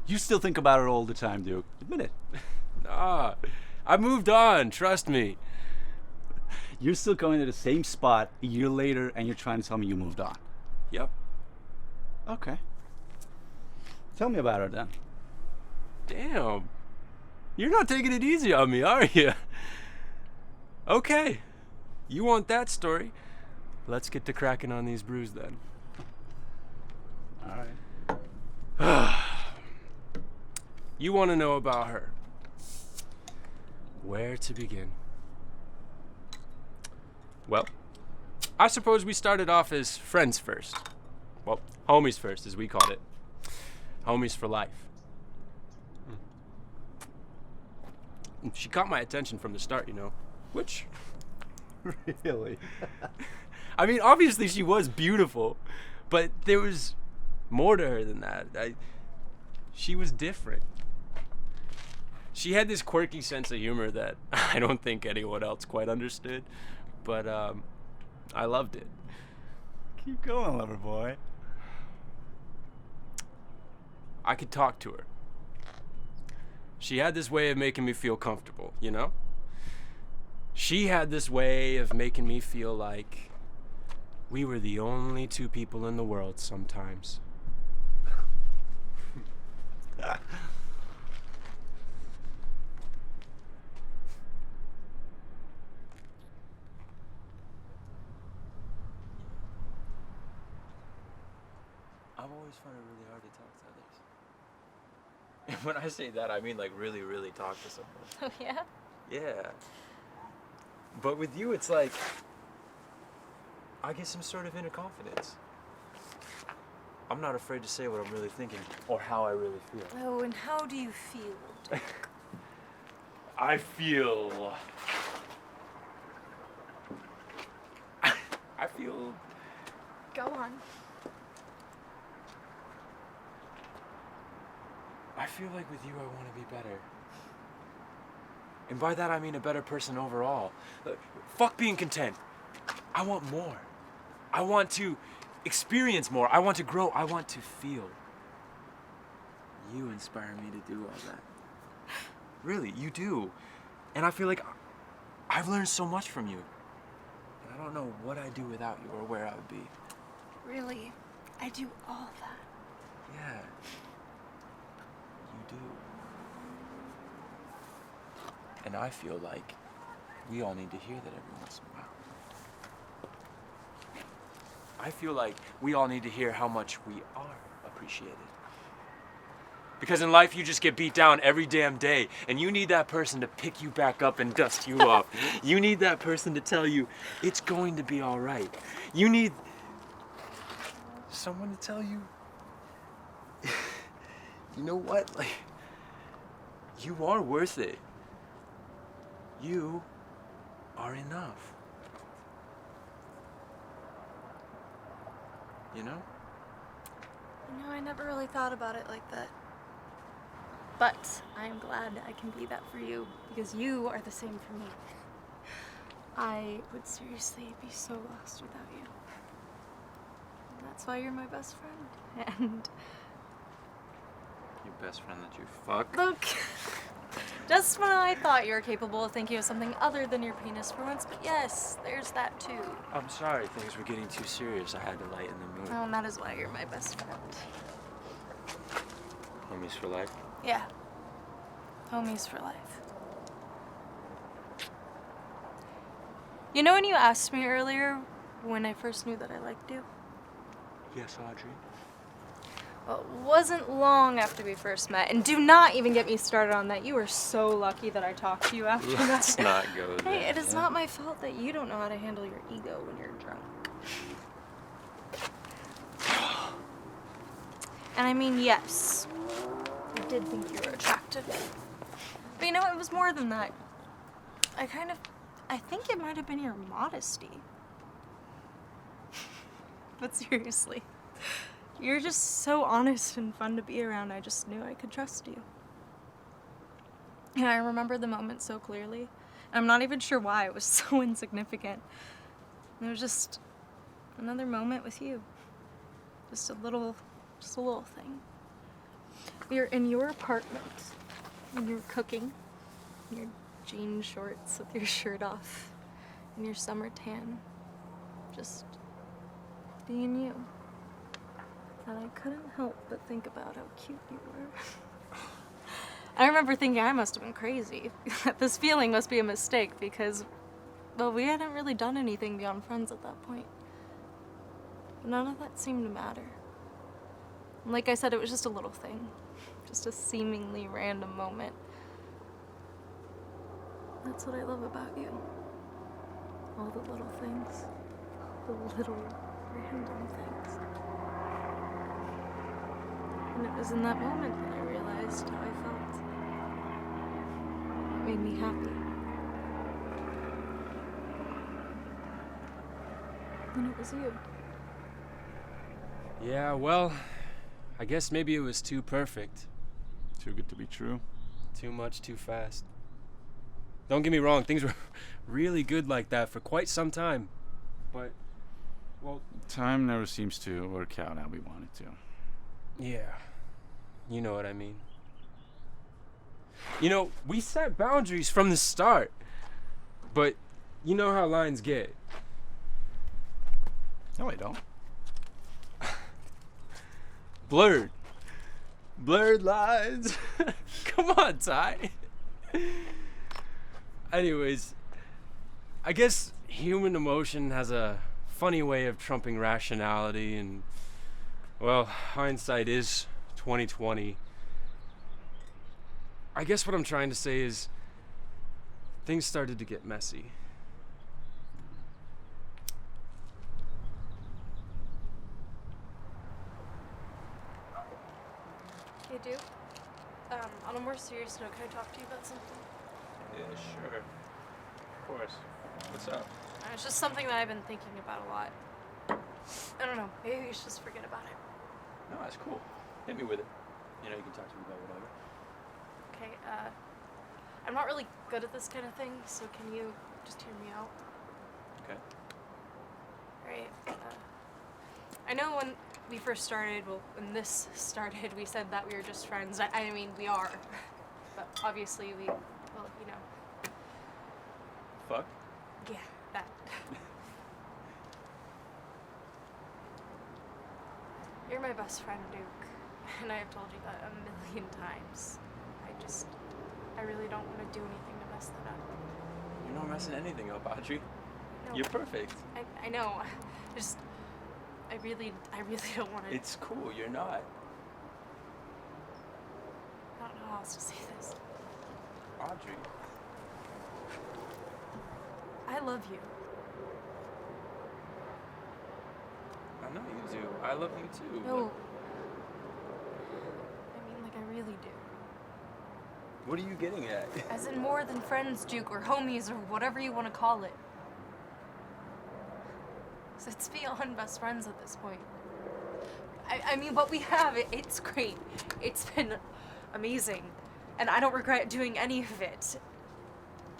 You still think about it all the time, Duke. Admit it. Nah, I moved on, trust me. You're still going to the same spot a year later and you're trying to tell me you moved on. Yep. Okay. Tell me about her then. Damn. You're not taking it easy on me, are you? Okay. You want that story? Let's get to cracking on these brews then. Alright. You want to know about her. Where to begin? Well, I suppose we started off as friends first. Well, homies first, as we called it. Homies for life. She caught my attention from the start, you know. Which, Really? I mean, obviously she was beautiful, but there was more to her than that. She was different. She had this quirky sense of humor that I don't think anyone else quite understood, but I loved it. Keep going, lover boy. I could talk to her. She had this way of making me feel comfortable, you know? She had this way of making me feel like we were the only two people in the world sometimes. I've always found it really hard to talk to others. And when I say that, I mean like really, really talk to someone. Oh, yeah? Yeah. But with you, it's like I get some sort of inner confidence. I'm not afraid to say what I'm really thinking or how I really feel. Oh, and how do you feel? I feel. I feel. Go on. I feel like with you, I want to be better. And by that, I mean a better person overall. Fuck being content. I want more. I want to experience more. I want to grow. I want to feel. You inspire me to do all that. Really, you do. And I feel like I've learned so much from you. And I don't know what I'd do without you or where I would be. Really? I do all that. Yeah. You do. And I feel like we all need to hear that every once in a while. I feel like we all need to hear how much we are appreciated. Because in life, you just get beat down every damn day, and you need that person to pick you back up and dust you off. You need that person to tell you, it's going to be all right. You need someone to tell you, you know what? Like, you are worth it. You are enough. You know? You know, I never really thought about it like that. But I'm glad I can be that for you, because you are the same for me. I would seriously be so lost without you. And that's why you're my best friend. And Your best friend that you fuck? look, just when I thought you were capable of thinking of something other than your penis for once, but yes, there's that too. I'm sorry, things were getting too serious. I had to lighten the mood. Oh, and that is why you're my best friend. Homies for life? Yeah. Homies for life. You know when you asked me earlier when I first knew that I liked you? Yes, Audrey. Well, it wasn't long after we first met, and do not even get me started on that. You were so lucky that I talked to you after that. Let's not go there. Hey, it is not my fault that you don't know how to handle your ego when you're drunk. And I mean, yes, I did think you were attractive. But you know, it was more than that. I think it might have been your modesty. But seriously, you're just so honest and fun to be around. I just knew I could trust you. And I remember the moment so clearly. I'm not even sure why. It was so insignificant. It was just another moment with you. Just a little thing. You're in your apartment, and you're cooking, in your jean shorts with your shirt off, and your summer tan, just being you. And I couldn't help but think about how cute you were. I remember thinking I must have been crazy. This feeling must be a mistake because, well, we hadn't really done anything beyond friends at that point. None of that seemed to matter. And like I said, it was just a little thing. Just a seemingly random moment. That's what I love about you. All the little things. The little random things. And it was in that moment that I realized how I felt. It made me happy. And it was you. Yeah, well, I guess maybe it was too perfect. Too good to be true. Too much, too fast. Don't get me wrong, things were really good like that for quite some time. But, well... Time never seems to work out how we want it to. Yeah, you know what I mean. You know, we set boundaries from the start. But you know how lines get. No, I don't. Blurred. Blurred lines. Come on, Ty. Anyways, I guess human emotion has a funny way of trumping rationality, and, well, hindsight is 2020. I guess what I'm trying to say is things started to get messy. Hey, dude. On a more serious note, can I talk to you about something? Yeah, sure. Of course. What's up? It's just something that I've been thinking about a lot. I don't know. Maybe we should just forget about it. No, that's cool. Hit me with it. You know, you can talk to me about whatever. Okay, I'm not really good at this kind of thing, so can you just hear me out? Okay. Right. I know when we first started, well, when this started, we said that we were just friends. I mean, we are. But obviously we, well, you know. Fuck? Yeah, that. You're my best friend, Duke. And I have told you that a million times. I really don't want to do anything to mess that up. You're not messing anything up, Audrey. No, You're perfect. I know. I really don't want to. It's cool. You're not. I don't know how else to say this. Audrey. I love you. I know you do. I love you too. No. I mean, like, I really do. What are you getting at? As in more than friends, Duke, or homies, or whatever you want to call it. 'Cause it's beyond best friends at this point. I mean, what we have, it's great. It's been amazing. And I don't regret doing any of it.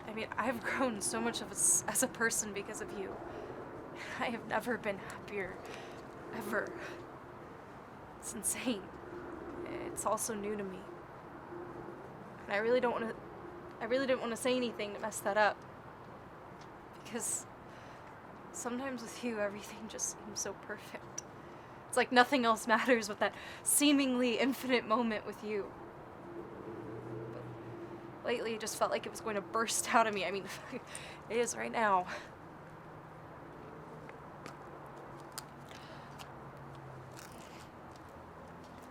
I mean, I've grown so much as a person because of you. I have never been happier. Ever. It's insane. It's also new to me. And I really didn't want to say anything to mess that up. Because sometimes with you, everything just seems so perfect. It's like nothing else matters but that seemingly infinite moment with you. But lately, it just felt like it was going to burst out of me. I mean, it is right now.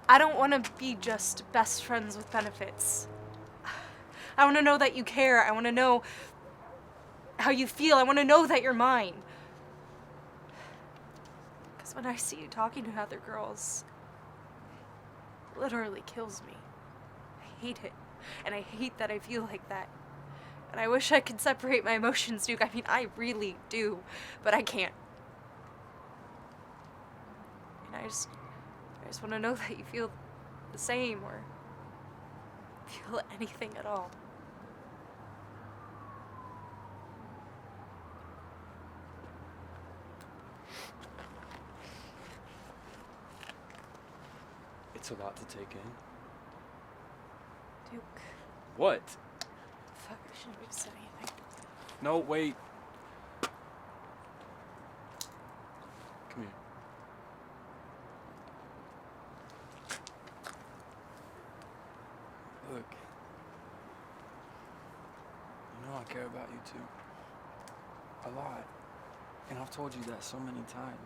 I don't want to be just best friends with benefits. I want to know that you care. I want to know how you feel. I want to know that you're mine. Because when I see you talking to other girls, it literally kills me. I hate it. And I hate that I feel like that. And I wish I could separate my emotions, Duke. I mean, I really do. But I can't. And I just want to know that you feel the same or feel anything at all. It's a lot to take in. What? Fuck, I shouldn't have said anything. No, wait. Come here. Look. You know I care about you too. A lot. And I've told you that so many times.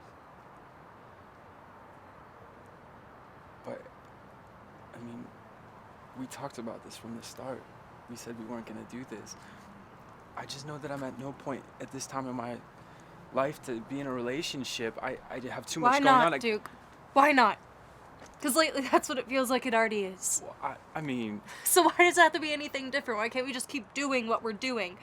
But, I mean, we talked about this from the start. We said we weren't gonna do this. I just know that I'm at no point at this time in my life to be in a relationship. I have too much Why going on. not, Duke? Why not? Because lately that's what it feels like it already is. Well, I mean... So why does it have to be anything different? Why can't we just keep doing what we're doing?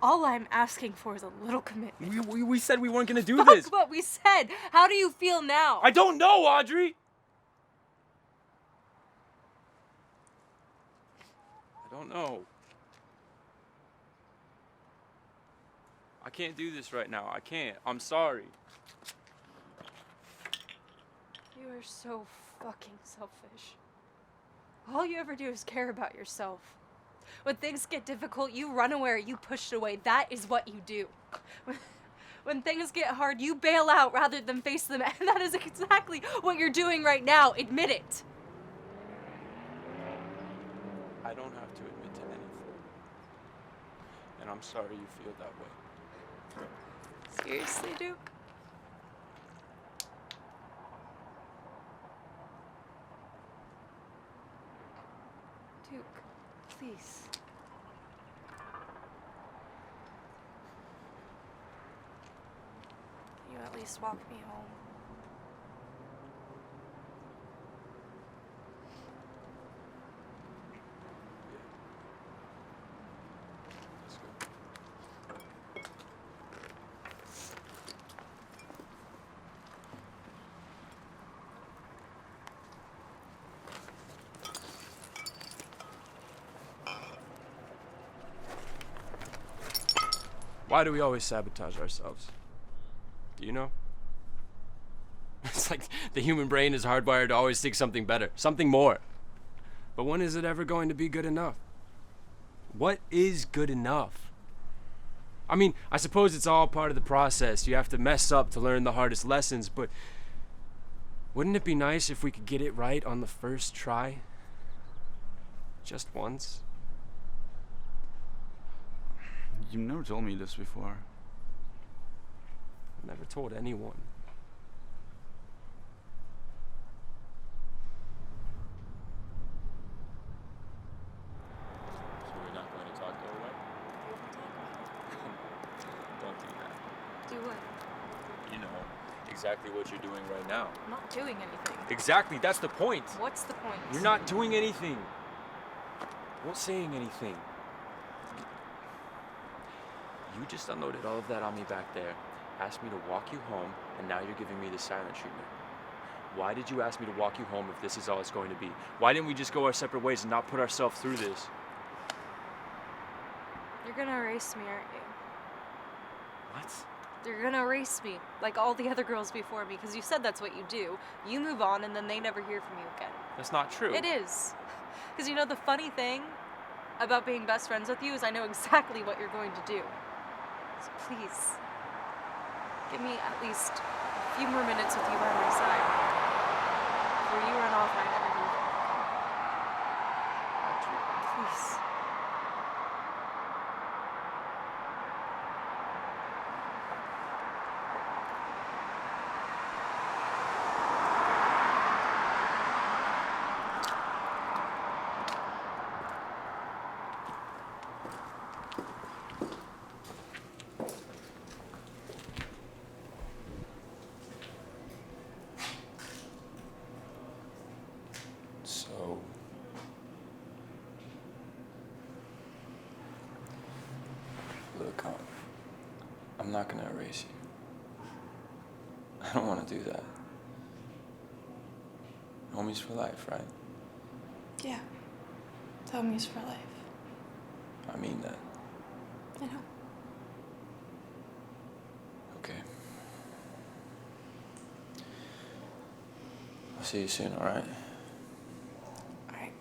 All I'm asking for is a little commitment. We said we weren't gonna do Fuck this. what we said. How do you feel now? I don't know, Audrey! I don't know. I can't do this right now. I can't. I'm sorry. You are so fucking selfish. All you ever do is care about yourself. When things get difficult, you run away, you push it away. That is what you do. When things get hard, you bail out rather than face them. And that is exactly what you're doing right now. Admit it. I don't have to admit to anything. And I'm sorry you feel that way. Seriously, Duke? Duke, please. Can you at least walk me home? Let's go. Why do we always sabotage ourselves? Do you know? It's like the human brain is hardwired to always seek something better, something more. But when is it ever going to be good enough? What is good enough? I mean, I suppose it's all part of the process. You have to mess up to learn the hardest lessons, but wouldn't it be nice if we could get it right on the first try? Just once? You never told me this before. I've never told anyone. So we're not going to talk the whole way? Don't do that. Do what? You know, exactly what you're doing right now. I'm not doing anything. Exactly, that's the point. What's the point? You're not doing anything. Not saying anything. You just unloaded all of that on me back there, asked me to walk you home, and now you're giving me the silent treatment. Why did you ask me to walk you home if this is all it's going to be? Why didn't we just go our separate ways and not put ourselves through this? You're gonna erase me, aren't you? What? You're gonna erase me, like all the other girls before me, because you said that's what you do. You move on, and then they never hear from you again. That's not true. It is. Because you know, the funny thing about being best friends with you is I know exactly what you're going to do. So please, give me at least a few more minutes with you by my side. Before you run off and I never hear from you. Please. So... Look, I'm not gonna erase you. I don't want to do that. Homies for life, right? Yeah. Homies for life. I mean that. I know. Okay. I'll see you soon, alright? Alright.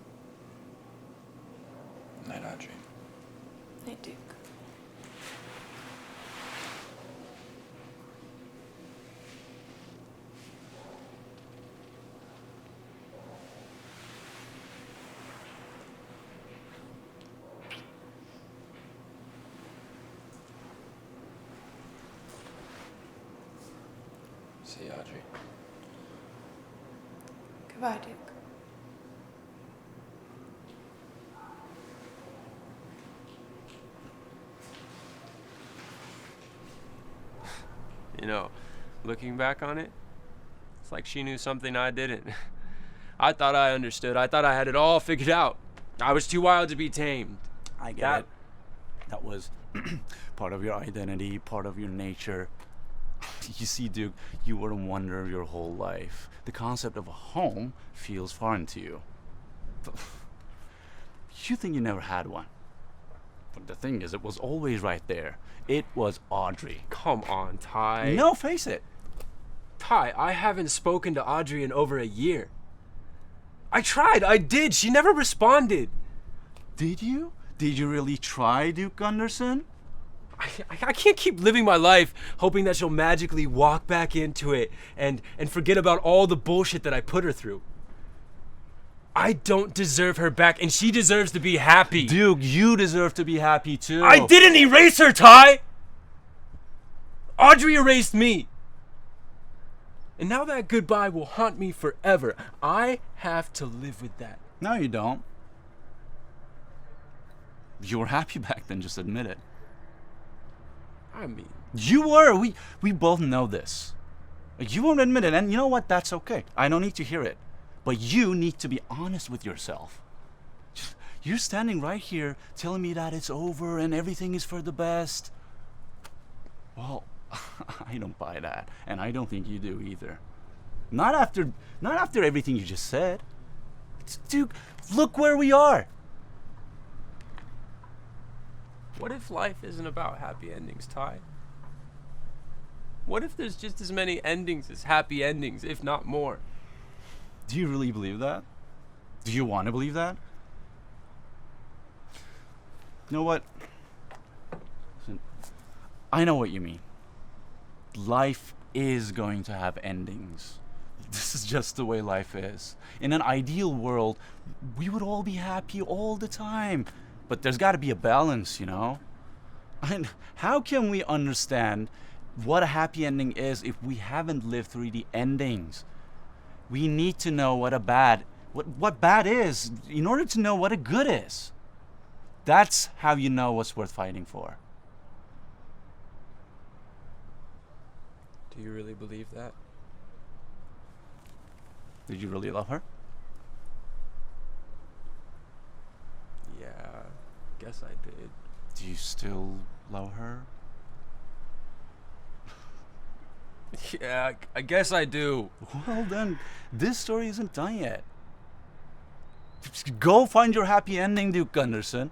see Audrey. Goodbye, Duke. You know, looking back on it, it's like she knew something I didn't. I thought I understood. I thought I had it all figured out. I was too wild to be tamed. I get it. That was part of your identity, part of your nature. You see, Duke, you were a wanderer your whole life. The concept of a home feels foreign to you. You think you never had one. But the thing is, it was always right there. It was Audrey. Come on, Ty. No, face it. Ty, I haven't spoken to Audrey in over a year. I tried. I did. She never responded. Did you? Did you really try, Duke Gunderson? I can't keep living my life hoping that she'll magically walk back into it and forget about all the bullshit that I put her through. I don't deserve her back, and she deserves to be happy. Duke, you deserve to be happy too. I didn't erase her, Ty! Audrey erased me. And now that goodbye will haunt me forever. I have to live with that. No, you don't. You were happy back then, just admit it. I mean, You were. We both know this. You won't admit it, and you know what? That's okay. I don't need to hear it. But you need to be honest with yourself. You're standing right here telling me that it's over and everything is for the best. Well, I don't buy that, and I don't think you do either. Not after everything you just said. Dude, look where we are. what if life isn't about happy endings, Ty? What if there's just as many endings as happy endings, if not more? Do you really believe that? Do you want to believe that? You know what? Listen, I know what you mean. Life is going to have endings. This is just the way life is. In an ideal world, we would all be happy all the time. But there's got to be a balance, you know? And how can we understand what a happy ending is if we haven't lived through the endings? We need to know what bad is in order to know what a good is. That's how you know what's worth fighting for. Do you really believe that? Did you really love her? Yeah, guess I did. Do you still love her? Yeah, I guess I do. Well then, this story isn't done yet. Just go find your happy ending, Duke Gunderson.